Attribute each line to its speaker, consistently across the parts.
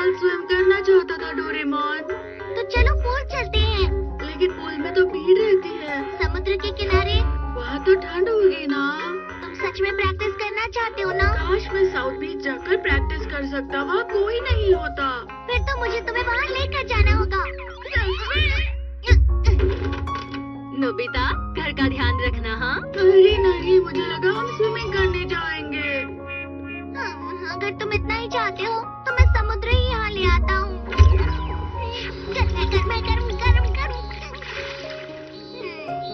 Speaker 1: कल स्विम करना चाहता था डोरेमोन।
Speaker 2: तो चलो पूल चलते हैं।
Speaker 1: लेकिन पूल में तो भीड़ रहती है।
Speaker 2: समुद्र के किनारे
Speaker 1: वहाँ तो ठंड होगी ना।
Speaker 2: तुम सच में प्रैक्टिस करना चाहते हो ना?
Speaker 1: काश मैं साउथ बीच जाकर प्रैक्टिस कर सकता, वहाँ कोई नहीं होता।
Speaker 2: फिर तो मुझे तुम्हें वहाँ लेकर जाना होगा।
Speaker 3: नोबिता, घर का ध्यान रखना। हाँ,
Speaker 1: अरे नहीं, मुझे लगा हम स्विमिंग करने जाएंगे।
Speaker 2: अगर तुम इतना ही चाहते हो तो मैं समुद्र ही यहाँ ले आता हूँ।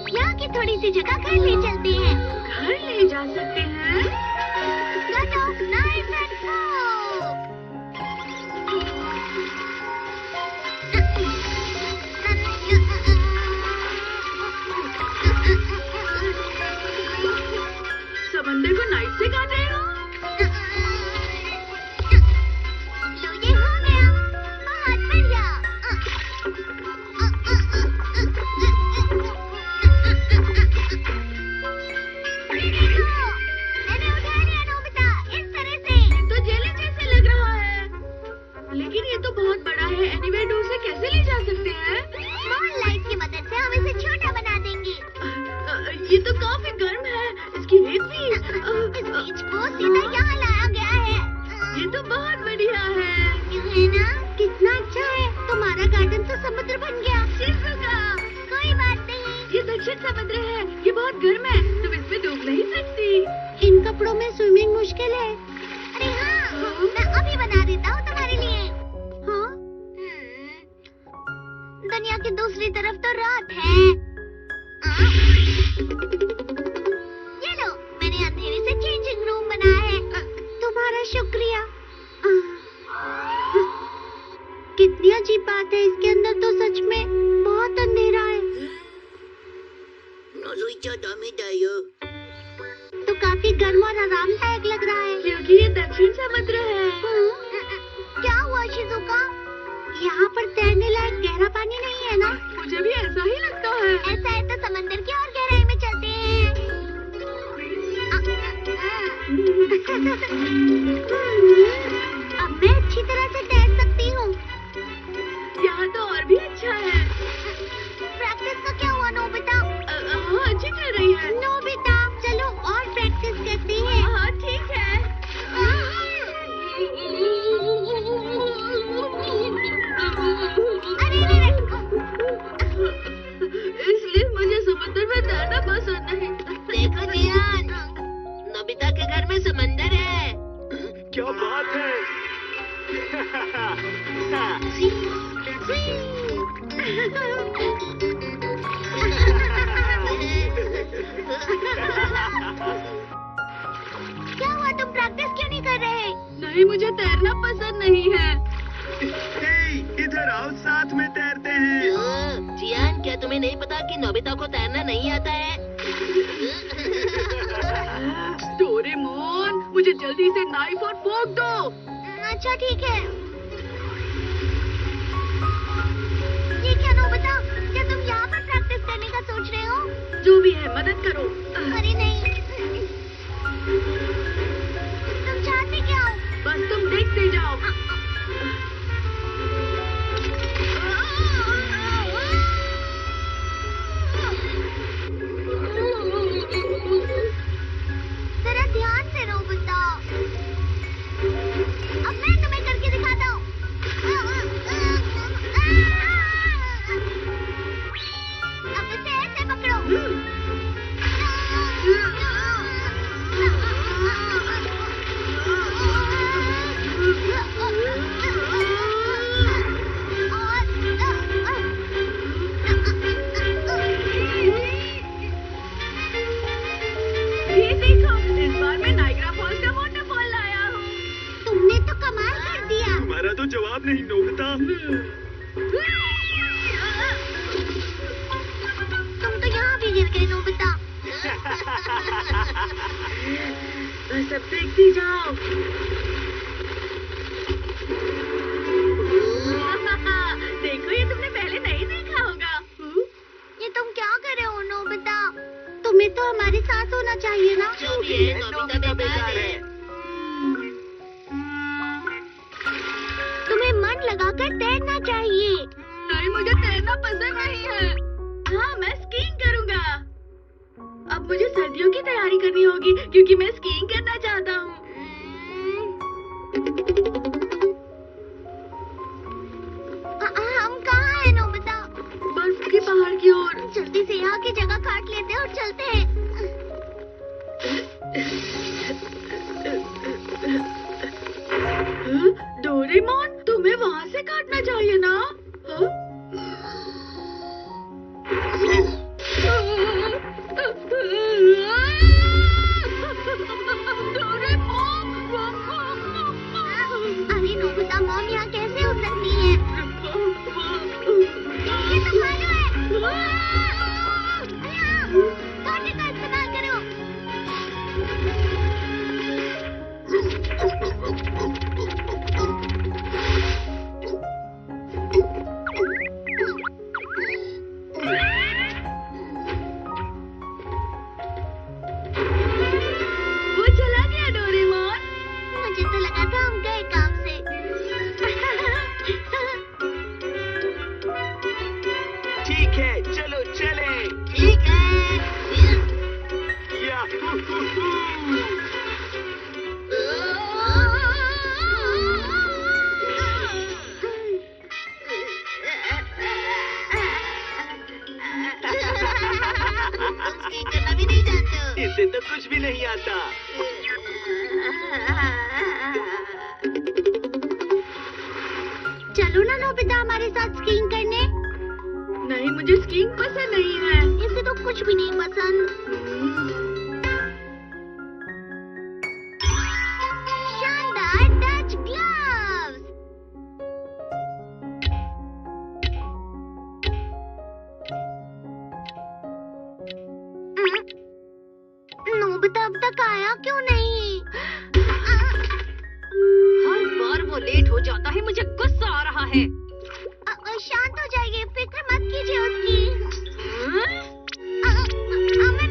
Speaker 2: यहाँ की थोड़ी सी जगह घर ले चलते हैं।
Speaker 1: घर ले जा सकते हैं?
Speaker 2: नाइस एंड
Speaker 1: समंदर को नाइफ से काट रहे हो?
Speaker 2: लो ये हो गया। बहुत बढ़िया। मैंने उठा लिया नोबिता, इस तरह से।
Speaker 1: तो जेली जैसे लग रहा है। लेकिन ये तो बहुत बड़ा है, एनीवे डोर से कैसे ले जा सकते हैं?
Speaker 2: स्मॉल लाइट की मदद से हम इसे छोटा बना देंगे।
Speaker 1: ये तो काफी गर्म है, इसकी रेत भी।
Speaker 2: इस बीच को सीधा यहाँ लाया गया है।
Speaker 1: ये तो बहुत बढ़िया है।
Speaker 2: है ना? कितना अच्छा है। तुम्हारा गार्डन तो समुद्र बन गया।
Speaker 1: शिजुका,
Speaker 2: कोई बात नहीं।
Speaker 1: ये दक्षिण समुद्र है, ये बहुत गर्म है, तुम इसमें डूब नहीं सकती।
Speaker 2: इन कपड़ों में स्विमिंग मुश्किल है। अरे हाँ, मैं अभी बना देता हूँ तुम्हारे लिए। हाँ? दुनिया की दूसरी तरफ तो रात है। ये लो, मैंने अंधेरे से चेंजिंग रूम बनाया है। तुम्हारा शुक्रिया। कितनी अजीब बात है, इसके अंदर तो सच में बहुत अंधेरा है। तो काफी गर्म और आरामदायक लग रहा है।
Speaker 1: क्योंकि ये दक्षिण समुद्र है।
Speaker 2: क्या हुआ शिजुका? यहाँ पर तैरने लायक गहरा पानी नहीं है ना?
Speaker 1: मुझे भी ऐसा ही लगता है।
Speaker 2: ऐसा है तो समंदर की और गहराई में चलते हैं। अब मैं अच्छी तरह से तैर सकती हूँ।
Speaker 1: यहाँ तो और भी अच्छा है।
Speaker 2: प्रैक्टिस का क्या हुआ नोबिता?
Speaker 1: हाँ, अच्छी चल रही है।
Speaker 2: नोबिता, चलो और प्रैक्टिस करते हैं।
Speaker 1: हाँ, ठीक है।
Speaker 2: अरे
Speaker 1: इसलिए मुझे समुद्र में तैरना पसंद नहीं।
Speaker 2: देखो जियान, नोबिता के घर में समंदर है।
Speaker 4: क्या बात है?
Speaker 2: क्या हुआ, तुम प्रैक्टिस क्यों नहीं कर रहे?
Speaker 1: नहीं, मुझे तैरना पसंद नहीं है।
Speaker 4: हे, इधर आओ, साथ में तैरते हैं।
Speaker 2: जियान, क्या तुम्हें नहीं पता कि नोबिता को तैरना नहीं आता है?
Speaker 1: डोरेमोन, मुझे जल्दी से नाइफ और फोर्क दो।
Speaker 2: अच्छा ठीक है। ये क्या नोबिता, क्या तुम यहाँ पर प्रैक्टिस करने का सोच रहे हो?
Speaker 1: जो भी है, मदद करो।
Speaker 2: अरे नहीं। तुम चाहते क्या हो?
Speaker 1: बस तुम देखते जाओ।
Speaker 2: जरा ध्यान से नोबिता। अब मैं तुम्हें करके दिखाता हूँ। अब इसे ऐसे पकड़ो।
Speaker 1: ये देखो, इस बार मैं नाइग्रा फॉल्स का वाटरफॉल लाया हूँ।
Speaker 2: तुमने तो कमाल कर दिया।
Speaker 4: तुम्हारा तो जवाब नहीं नोबिता।
Speaker 2: तुम तो यहाँ भी गिर गए नोबिता।
Speaker 1: बस अब देखती जाओ। देखो, ये तुमने पहले नहीं देखा होगा।
Speaker 2: ये तुम क्या कर रहे हो नोबिता? तुम्हें तो हमारे साथ होना चाहिए ना?
Speaker 4: जो भी है, नोबिता बेकार है।
Speaker 2: तुम्हें लगाकर तैरना चाहिए।
Speaker 1: नहीं, मुझे तैरना पसंद नहीं है। हाँ, मैं स्कीइंग करूँगा। अब मुझे सर्दियों की तैयारी करनी होगी क्योंकि मैं स्कीइंग करना चाहता हूँ।
Speaker 2: हम कहाँ हैं नोबिता?
Speaker 1: बर्फ के पहाड़ की ओर।
Speaker 2: जल्दी से यहाँ की जगह काट लेते हैं और चलते हैं।
Speaker 1: डोरेमोन, तुम्हें वहाँ से काटना चाहिए ना?
Speaker 2: अरे नोबिता, मॉम यहाँ कैसे हो सकती है? ये तो भालू है। कांटे का इस्तेमाल करो।
Speaker 1: वो चला गया डोरेमोन।
Speaker 2: मुझे तो लगा था हम गए काम से।
Speaker 4: ठीक है, चलो चले।
Speaker 2: ठीक है। करना भी नहीं जानते हो।
Speaker 4: इसे तो कुछ भी नहीं आता।
Speaker 2: चलो ना नोबिता हमारे साथ स्कीइंग करने।
Speaker 1: नहीं, मुझे स्कीइंग पसंद नहीं है।
Speaker 2: इसे तो कुछ भी नहीं पसंद। शानदार डच ग्लव्स। नोबिता अब तक आया क्यों नहीं?
Speaker 3: हर बार वो लेट हो जाता है, मुझे गुस्सा आ रहा है।
Speaker 2: शांत हो जाइए, फिक्र मत कीजिए उसकी।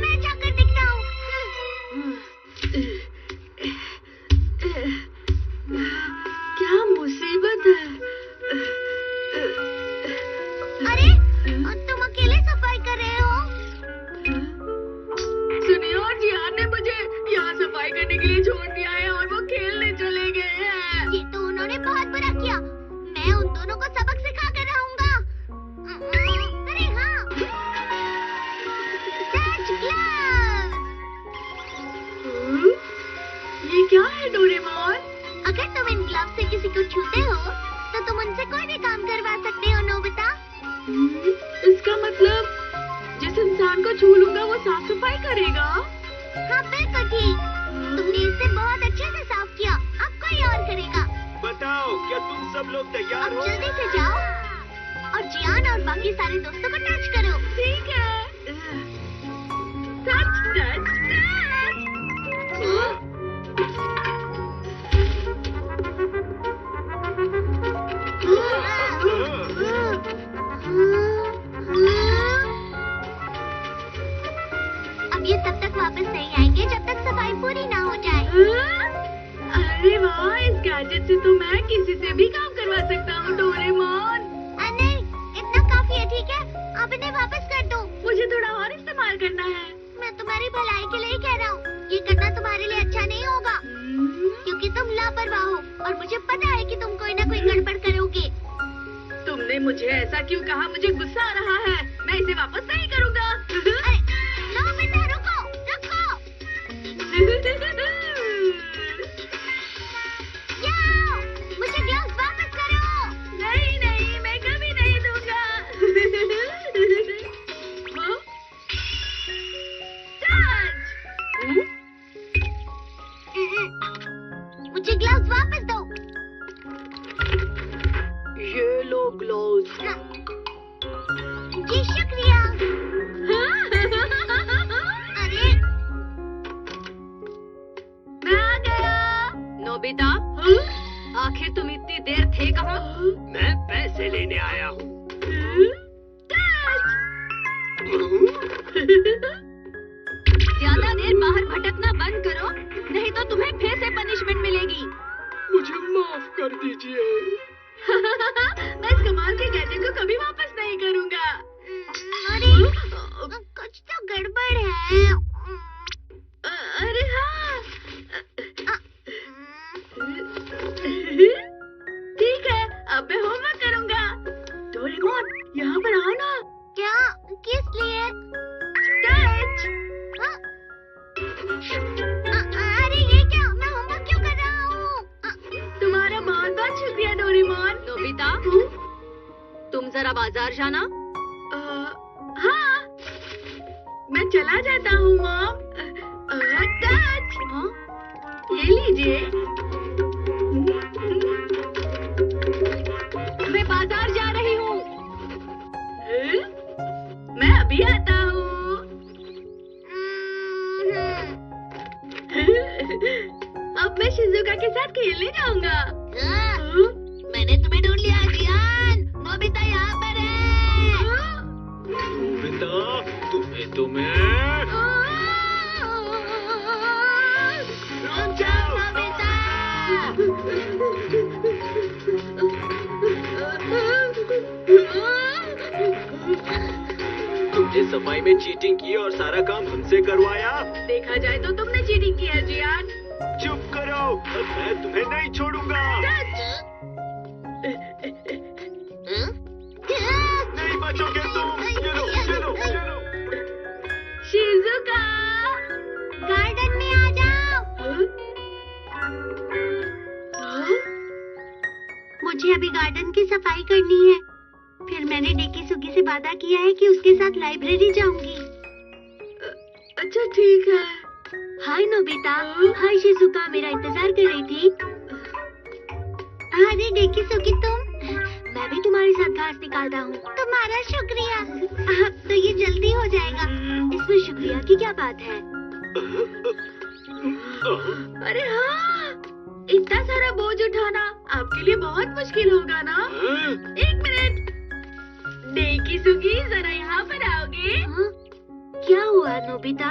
Speaker 2: मैं जाकर दिखता हूँ।
Speaker 1: क्या मुसीबत है।
Speaker 2: अरे तुम अकेले सफाई कर रहे हो?
Speaker 1: सुनिए, और जियान ने मुझे यहाँ सफाई करने के लिए छोड़ दिया है और वो खेलने चले गए हैं।
Speaker 2: ये तो उन्होंने बहुत बुरा किया। मैं उन दोनों को सबक सिखा कर रहूंगा। अरे हाँ, डच ग्लव्स।
Speaker 1: ये क्या है डोरेमोन?
Speaker 2: अगर तुम इन ग्लव्स से किसी को छूते हो तो तुम उनसे कोई भी काम करवा सकते हो नोबिता।
Speaker 1: इसका मतलब जिस इंसान को छू लूंगा वो साफ सफाई करेगा?
Speaker 2: हाँ बिल्कुल ठीक। तुमने इसे बहुत अच्छे से साफ किया। अब कोई और करेगा।
Speaker 4: बताओ, क्या तुम सब लोग तैयार
Speaker 2: अब
Speaker 4: हो?
Speaker 2: जल्दी से जाओ और जियान और बाकी सारे दोस्तों को टच करो।
Speaker 1: ठीक है। टच टच
Speaker 2: अब ये तब तक वापस नहीं आएंगे जब तक सफाई पूरी ना हो जाए।
Speaker 1: अरे वाह, इस गैजेट से तो मैं किसी से भी काम करवा सकता हूँ डोरेमोन।
Speaker 2: नहीं, इतना काफी है। ठीक है, आप इन्हें वापस कर दो।
Speaker 1: मुझे थोड़ा और इस्तेमाल करना है।
Speaker 2: मैं तुम्हारी भलाई के लिए ही कह रहा हूँ। ये करना तुम्हारे लिए अच्छा नहीं होगा क्योंकि तुम लापरवाह हो और मुझे पता है कि तुम कोई ना कोई गड़बड़ करोगे।
Speaker 1: तुमने मुझे ऐसा क्यों कहा? मुझे गुस्सा आ रहा है। मैं इसे वापस नहीं करूँगा।
Speaker 2: अरे नोबिता, रुको रुको। जाओ, मुझे ग्लव्स वापस करो।
Speaker 1: नहीं नहीं, मैं कभी नहीं दूंगा।
Speaker 2: मुझे ग्लव्स वापस दो।
Speaker 1: ये लो ग्लव्स।
Speaker 2: जी शुक्रिया। अरे
Speaker 1: मैं आ गया।
Speaker 3: नोबिता, आखिर तुम इतनी देर थे कहाँ?
Speaker 4: मैं पैसे लेने आया हूँ।
Speaker 3: ज्यादा देर बाहर भटकना बंद करो, नहीं तो तुम्हें फिर से पनिशमेंट मिलेगी।
Speaker 4: मुझे माफ कर दीजिए।
Speaker 1: अब मैं होमवर्क करूँगा। डोरेमोन, यहाँ पर आओ ना।
Speaker 2: क्या? किस लिए?
Speaker 1: टच।
Speaker 2: अरे ये क्या? मैं होमवर्क क्यों कर रहा हूँ?
Speaker 1: तुम्हारा बहुत बहुत शुक्रिया डोरेमोन।
Speaker 3: नोबिता, तुम जरा बाजार जाना।
Speaker 1: हाँ, मैं चला जाता हूँ मॉम। टच।
Speaker 3: हाँ?
Speaker 1: ये लीजिए।
Speaker 3: मैं बाजार जा रही हूँ।
Speaker 1: मैं अभी आता हूँ। अब मैं शिजुका के साथ खेलने जाऊंगा।
Speaker 2: मैंने तुम्हें ढूंढ लिया जियान। नोबिता यहाँ पर है।
Speaker 4: नोबिता, तुम्हें
Speaker 2: रुक जाओ नोबिता।
Speaker 4: तुमने सफाई में चीटिंग की और सारा काम हमसे करवाया।
Speaker 1: देखा जाए तो तुमने चीटिंग किया जियान।
Speaker 4: चुप करो, अब मैं तुम्हें नहीं छोड़ूंगा। नहीं बचोगे तुम। चलो चलो चलो।
Speaker 1: शिजुका,
Speaker 2: गार्डन में आ जाओ। मुझे अभी गार्डन की सफाई करनी है। फिर मैंने डेकीसुगी से वादा किया है कि उसके साथ लाइब्रेरी जाऊंगी।
Speaker 1: अच्छा ठीक है।
Speaker 2: हाय नोबिता। हाय शिजुका, मेरा इंतजार कर रही थी। अरे डेकीसुगी तुम। मैं भी तुम्हारे साथ घास निकाल रहा हूँ। तुम्हारा शुक्रिया। तो ये जल्दी हो जाएगा। इसमें शुक्रिया की क्या बात है?
Speaker 1: अरे हाँ, इतना सारा बोझ उठाना आपके लिए बहुत मुश्किल होगा ना। एक मिनट, डेकीसुगी जरा यहाँ पर आओगे?
Speaker 2: हाँ? क्या हुआ नोबिता?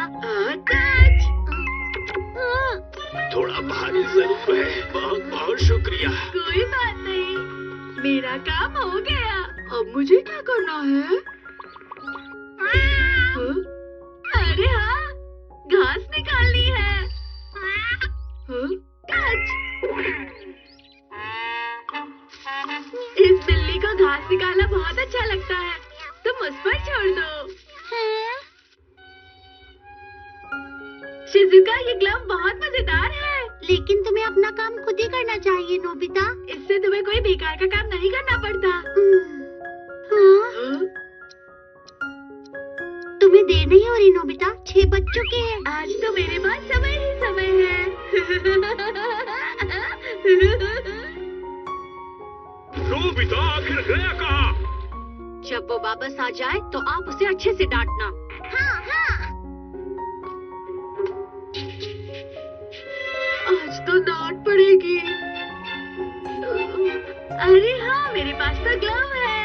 Speaker 1: टच।
Speaker 4: थोड़ा भारी जरूर है। बहुत बहुत शुक्रिया।
Speaker 1: कोई बात नहीं, मेरा काम हो गया। अब मुझे क्या करना है? हाँ? अरे हाँ, घास निकालनी है। हाँ? टच। इस बिल्ली को घास निकालना बहुत अच्छा लगता है। तुम उस पर छोड़ दो। शिजुका, ये ग्लव बहुत मजेदार है।
Speaker 2: लेकिन तुम्हें अपना काम खुद ही करना चाहिए नोबिता।
Speaker 1: इससे तुम्हें कोई बेकार का काम नहीं करना पड़ता।
Speaker 2: हाँ? तुम्हें देर नहीं हो रही नोबिता? 6 बज चुके हैं।
Speaker 1: आज तो मेरे पास समय ही समय है।
Speaker 4: नोबिता आखिर गया कहाँ?
Speaker 3: जब वो वापस आ जाए तो आप उसे अच्छे से डांटना।
Speaker 2: हाँ हाँ।
Speaker 1: आज तो डांट पड़ेगी। अरे हाँ, मेरे पास तो ग्लव है।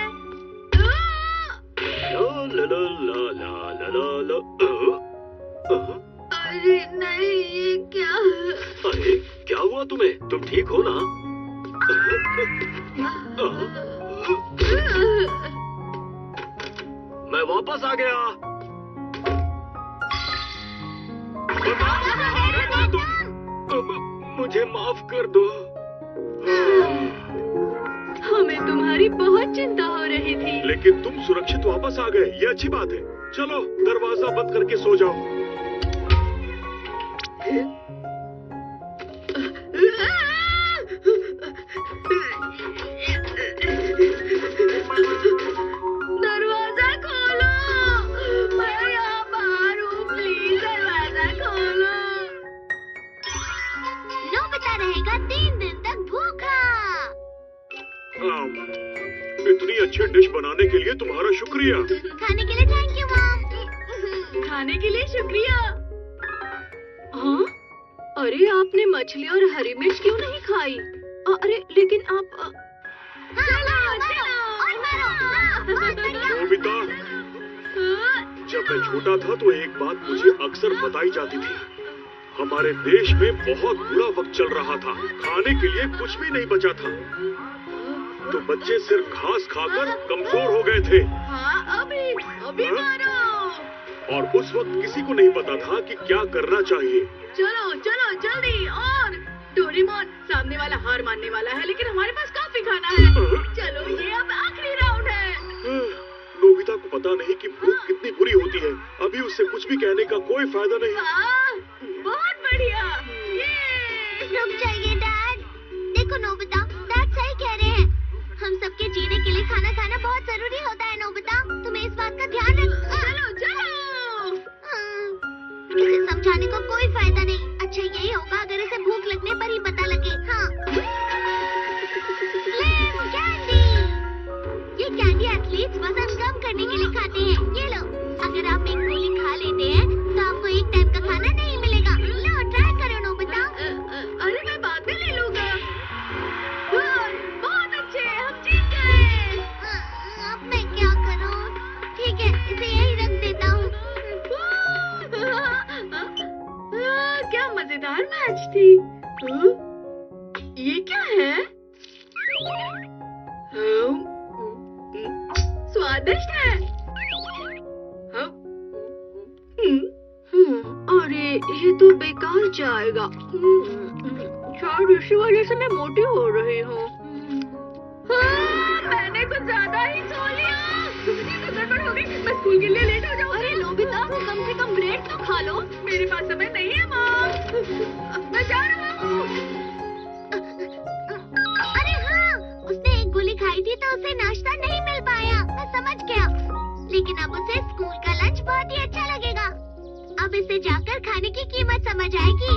Speaker 4: ला ला ला ला ला ला ला।
Speaker 1: अरे नहीं, ये क्या?
Speaker 4: अरे क्या हुआ तुम्हें? तुम ठीक हो ना? मैं वापस आ गया। मुझे माफ कर दो।
Speaker 1: हमें तुम्हारी बहुत चिंता हो रही थी।
Speaker 4: लेकिन तुम सुरक्षित वापस आ गए, ये अच्छी बात है। चलो दरवाजा बंद करके सो जाओ।
Speaker 1: दरवाजा खोलो, मैं यहाँ बाहर हूँ, प्लीज दरवाजा खोलो।
Speaker 2: नोबिता रहेगा 3 दिन तक भूखा।
Speaker 4: इतनी अच्छी डिश बनाने के लिए तुम्हारा शुक्रिया।
Speaker 2: खाने के लिए थैंक यू मॉम।
Speaker 1: खाने के लिए शुक्रिया।
Speaker 3: हाँ? अरे आपने मछली और हरी मिर्च क्यों नहीं खाई? अरे लेकिन आप
Speaker 4: नोबिता, जब मैं छोटा था तो एक बात मुझे अक्सर बताई जाती थी। हमारे देश में बहुत बुरा वक्त चल रहा था। खाने के लिए कुछ भी नहीं बचा था। तो बच्चे सिर्फ घास खाकर कमजोर हो गए थे।
Speaker 1: हाँ, अभी मारो।
Speaker 4: और उस वक्त किसी को नहीं पता था कि क्या करना चाहिए।
Speaker 1: चलो चलो जल्दी। और डोरेमोन, सामने वाला हार मानने वाला है, लेकिन हमारे पास काफी खाना है।
Speaker 4: कहने का कोई फायदा नहीं।
Speaker 1: हाँ, बहुत बढ़िया। ये
Speaker 2: रुक जाइए डैड। देखो नोबिता, डैड सही कह रहे हैं। हम सबके जीने के लिए खाना खाना बहुत जरूरी होता है नोबिता। तुम्हें इस बात का ध्यान रख।
Speaker 1: चलो चलो।
Speaker 2: इसे समझाने का कोई फायदा नहीं। अच्छा यही होगा अगर इसे भूख लगने पर ही पता लगे। हाँ। Slim candy. ये कैंडी एथलीट्स वजन कम करने के लिए खाते हैं। ये लो, अगर आप एक गोली खा लेते हैं तो आपको एक टाइम का खाना नहीं मिलेगा। लो ट्राई करो नोबिता।
Speaker 1: अरे मैं बाद में ले लूंगा। बहुत अच्छे, हम जीत गए।
Speaker 2: अब मैं क्या करूं? ठीक है, इसे यही रख देता हूँ।
Speaker 1: क्या मजेदार मैच थी। ये क्या है? स्वादिष्ट है।
Speaker 3: अरे ये तो बेकार जाएगा। शायद इसी वजह से मैं मोटी हो रही हूँ।
Speaker 1: मैंने कुछ ज्यादा ही सो लिया। गड़बड़ हो गई। मैं स्कूल के लिए लेट हो जाऊंगी।
Speaker 3: अरे नोबिता, कम से कम ब्रेड तो खा लो।
Speaker 1: मेरे पास समय नहीं है माँ। मैं जा रहा हूँ।
Speaker 2: अरे हाँ, उसने एक गोली खाई थी तो उसे नाश्ता नहीं मिल पाया। मैं समझ गया। लेकिन अब उसे स्कूल का लंच बहुत ही अच्छा लगेगा। अब इसे जाकर खाने की कीमत समझ आएगी।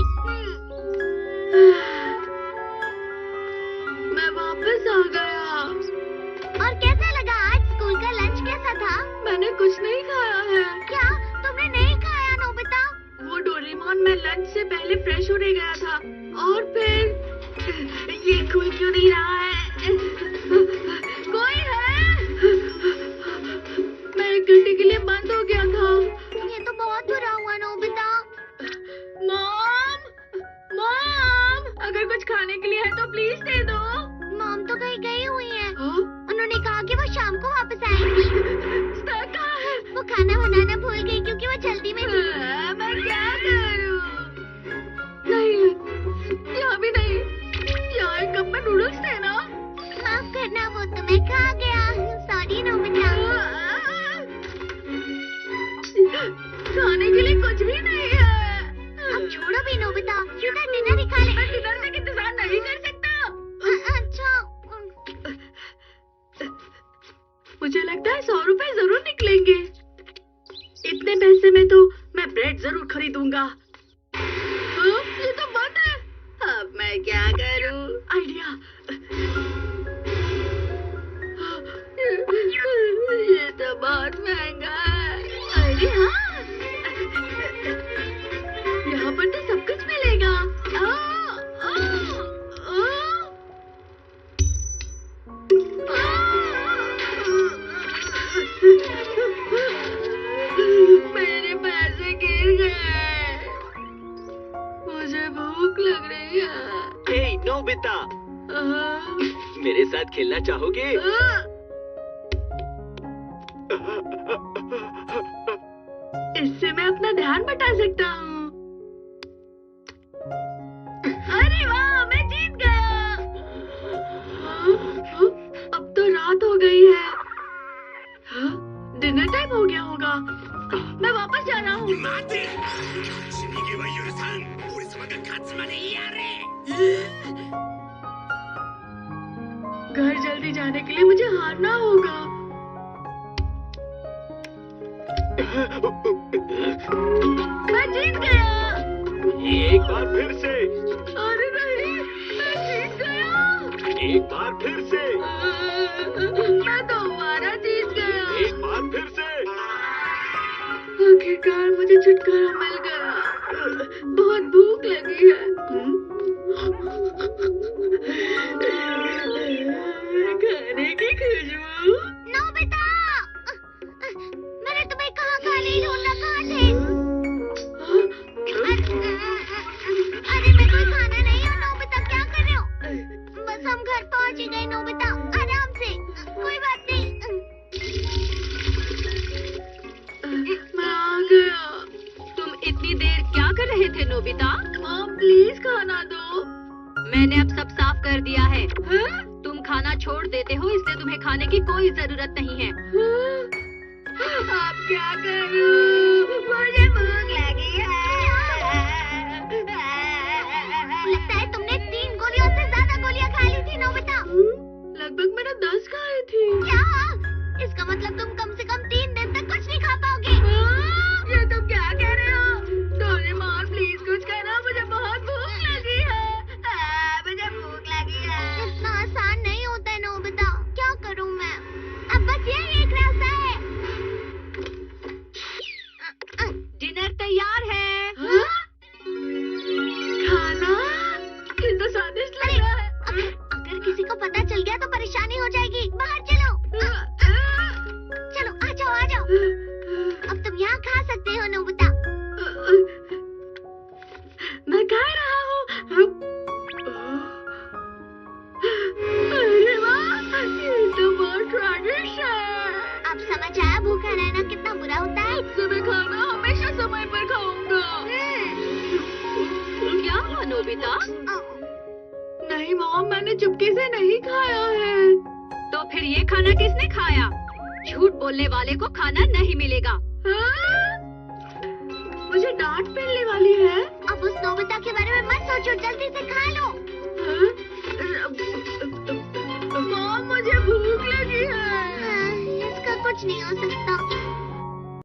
Speaker 1: मैं वापस आ गया।
Speaker 2: और कैसा लगा आज स्कूल का लंच? कैसा था?
Speaker 1: मैंने कुछ नहीं खाया है।
Speaker 2: क्या तुमने नहीं खाया नोबिता?
Speaker 1: वो डोरेमोन मैं लंच से पहले फ्रेश होने गया था और फिर ये खुल क्यों नहीं रहा है? कोई है? मैं 1 घंटे के लिए बंद हो गया था।
Speaker 2: ये तो बहुत बुरा हुआ नोबिता।
Speaker 1: मॉम, मॉम, अगर कुछ खाने के लिए है तो प्लीज दे दो।
Speaker 2: मॉम तो कहीं गई हुई है।
Speaker 1: हाँ?
Speaker 2: उन्होंने कहा कि वो शाम को वापस आएंगी।
Speaker 1: स्तर कहाँ है?
Speaker 2: वो खाना बनाना भूल गई क्योंकि वो जल्दी में थी।
Speaker 1: मैं क्या करूं? नहीं, यहाँ भी नहीं। यहाँ एक कप में नूडल्स थे ना?
Speaker 2: माफ करना, वो तो मैं खा गया। Sorry Nobita.
Speaker 1: खाने के लिए कुछ भी नहीं है।
Speaker 2: अब छोड़ो भी नोबिता, सीधा डिनर ही खा ले।
Speaker 1: मैं डिनर तक इंतजार नहीं कर सकता।
Speaker 2: अच्छा।
Speaker 1: मुझे लगता है 100 रुपए जरूर निकलेंगे। इतने पैसे में तो मैं ब्रेड जरूर खरीदूंगा। ये तो बंद है। अब मैं क्या करूं? आइडिया। ये तो बहुत महंगा है। आइडिया। यहाँ पर तो सब कुछ मिलेगा। मेरे पैसे गिर गए। मुझे भूख लग रही है।
Speaker 5: हे नोबिता, मेरे साथ खेलना चाहोगे?
Speaker 1: इससे मैं अपना ध्यान बटा सकता हूँ। अरे वाह, मैं जीत गया। अब तो रात हो गई है। डिनर टाइम हो गया होगा। मैं वापस जा रहा हूँ। घर जल्दी जाने के लिए मुझे हारना होगा। मैं जीत गया।
Speaker 5: एक बार फिर से।
Speaker 1: अरे नहीं, मैं जीत गया।
Speaker 5: एक बार फिर से।
Speaker 1: मैं दोबारा जीत गया।
Speaker 5: एक बार फिर से।
Speaker 1: आखिरकार मुझे छुटकारा मिल गया। बहुत भूख लगी है। खाने की खुशबू।
Speaker 2: नोबिता, मैंने तुम्हें कहाँ खाने ढूंढा? कहाँ थे? अरे मैं कोई खाना नहीं हूँ नोबिता, क्या कर रहे हो? बस हम घर पहुँच ही गए नोबिता, आराम से, कोई बात नहीं।
Speaker 1: मैं आ गया।
Speaker 3: तुम इतनी देर क्या कर रहे थे नोबिता?
Speaker 1: माँ प्लीज खाना दो।
Speaker 3: मैंने अब सब साफ कर दिया है।
Speaker 1: हाँ?
Speaker 3: तुम खाना छोड़ देते हो, इसलिए तुम्हें खाने की कोई जरूरत नहीं है।
Speaker 1: अब क्या करूं? मुझे भूख लगी है।
Speaker 2: लगता है तुमने 3 गोलियों से ज्यादा गोलियां खा ली थी नोबिता।
Speaker 1: लगभग मैंने 10 खाई थी।
Speaker 2: क्या? इसका मतलब तुम कम से कम 3 दिन तक कुछ नहीं खा पाओगे।
Speaker 1: ये तुम क्या कह रहे हो? डोरेमोन प्लीज कुछ कहना, मुझे बहुत भूख लगी है। मुझे भूख लगी है।
Speaker 2: इतना आसान नहीं होता है नोबिता। क्या करूं मैं? अब बस यही एक रास्ता है।
Speaker 3: डिनर तैयार है।
Speaker 1: खाना? ये तो स्वादिष्ट लग रहा है।
Speaker 2: अगर किसी को पता चल गया तो परेशानी हो जाएगी। बाहर चलो। चलो आ जाओ आ जाओ। अब तुम यहाँ खा सकते हो नोबिता।
Speaker 1: मैं कह रहा हूँ। अरे वाह, ये तो बहुत स्वादिष्ट है।
Speaker 2: अब समझ आया भूखा रहना कितना बुरा होता है।
Speaker 1: सुबह खाना हमेशा समय पर खाऊंगा।
Speaker 3: क्या हुआ नोबिता?
Speaker 1: नहीं मॉम, मैंने चुपके से नहीं खाया है।
Speaker 3: तो फिर ये खाना किसने खाया? झूठ बोलने वाले को खाना नहीं मिलेगा।
Speaker 1: हाँ? मुझे डांट पड़ने वाली है।
Speaker 2: अब उस नोबिता के बारे में मत सोचो, जल्दी से खा लो।
Speaker 1: हाँ? मॉम, मुझे भूख लगी है।
Speaker 2: इसका कुछ नहीं हो सकता।